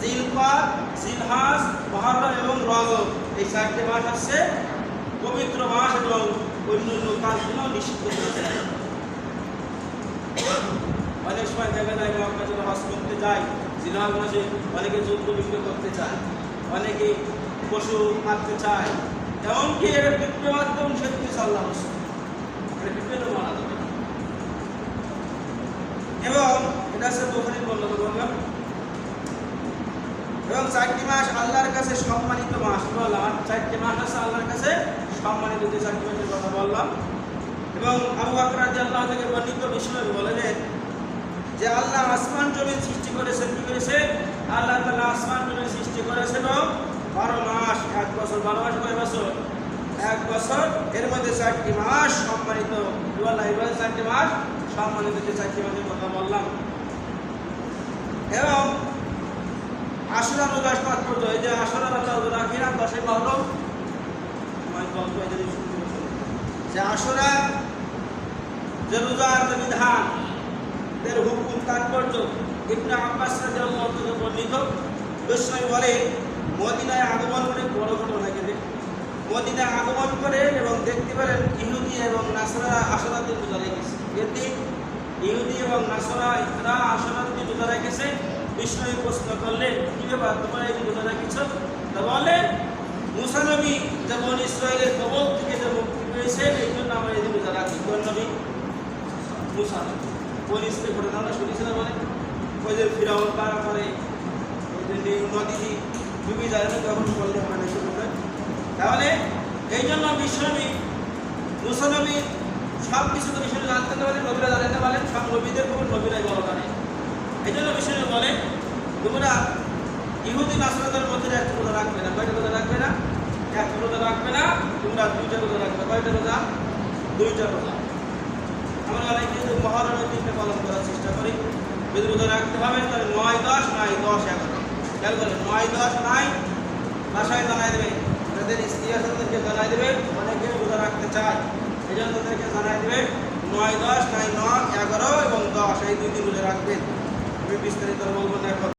জিলকদ, জিলহজ, মুহররম এবং রজব, এই 4টি মাস হচ্ছে পবিত্র মাস এবং অন্যান্য কাজগুলো নিষিদ্ধ করেছে। অনেক সময় দেখা যায় মক্কা যারা হজ করতে যায়, জিলহজ মাসে অনেকে যুদ্ধ বিগ্রহ করতে চায়, অনেকে পশু মারতে চায়, এমনকি এটা পিঁপড়ে মাধ্যম সত্যি আল্লাহ রসুল এটা পিঁপড়েও মারা যাবে না। এবং এটা হচ্ছে বুখারীর বর্ণনা বললাম। এবং 4টি মাস আল্লাহর কাছে সম্মানিত মাস বললাম, 4টি মাস আছে আল্লাহর কাছে সম্মানিত যে 4টি মাসের কথা বললাম। এবং আবু বকর রাদিয়াল্লাহু থেকে বর্ণিত বিষয় বলেন যে আল্লাহ আসমান জমিন সৃষ্টি করেছেন, কি করেছে? আল্লাহ তাআলা আসমান জমিন সৃষ্টি করেছেন 12 মাস, 1 বছর। 12 মাস কয় বছর? 1 বছর। এর মধ্যে 4টি মাস সম্মানিত। আল্লাহ এবার 4টি মাস সম্মানিত যে 4টি মাসের কথা বললাম। এবং আশুরা রোজার তাৎপর্য এই যে আশুরা রোজা রাখি না 10 মুহররম, যে আশুরা যে রোজার যে বিধান এর হুকুম তাৎপর্য ইবনে আব্বাস রাদিয়াল্লাহু থেকে বর্ণিত। বিশ্বনবী বলে মদিনায় আগমন করে বড় ঘটনা ঘটে। মদিনায় আগমন করে এবং দেখতে পেলেন ইহুদি এবং নাসারা আশুরার দিন রোজা রেখেছে। এদিন ইহুদি এবং নাসারা আশুরার দিন রোজা রেখেছে। বিশ্বনবী প্রশ্ন করলেন, কি ব্যাপার তোমরা এই রোজা রেখেছ? তা বলে মুসা নবী যে বনী ইসরাইলের কবল থেকে যে মুক্তি পেয়েছেন এই জন্য আমরা এই দিন রোজা রাখি। কোন নবী? মুসা নবী। বনী ইসরাইল ঘটনা আমরা শুনেছিলাম। বলে ওই যে ফিরাউন পারা করে ওই যে নদী ডুবে যায় না, তখন বললে আমরা না শুরু করে। তাহলে এই জন্য বিশ্বনবী মুসা নবী সব কিছু তো বিষয়ে জানতে পারেন, নবীরা জানাতে পারেন, সব নবীদের খবর নবীরাই বড় জানে। এই জন্য বিশ্বনবী বলে তোমরা ইহুদি নাসরাদের মধ্যে একটা রোজা রাখবে না। কয়টা রোজা রাখবে না? একটা রোজা রাখবে না, তোমরা 2টা রোজা রাখবে। কয়টা রোজা? 2টা রোজা। আমরা অনেকে মুহররমের দিনটা পালন করার চেষ্টা করি। যদি রোজা রাখতে হবে তাহলে 9, 10 নাই 10, 11 খেয়াল করেন। 9, 10 নাই বাসায় জানাই দেবে, তাদের স্ত্রী আছে তাদেরকে জানাই দেবে। অনেকে রোজা রাখতে চায়, এই জন্য তাদেরকে জানাই দেবে 9, 10 নাই 9, 11 এবং 10 এই 2 দিন রোজা রাখবেন। আমি বিস্তারিত বলবো না এখন।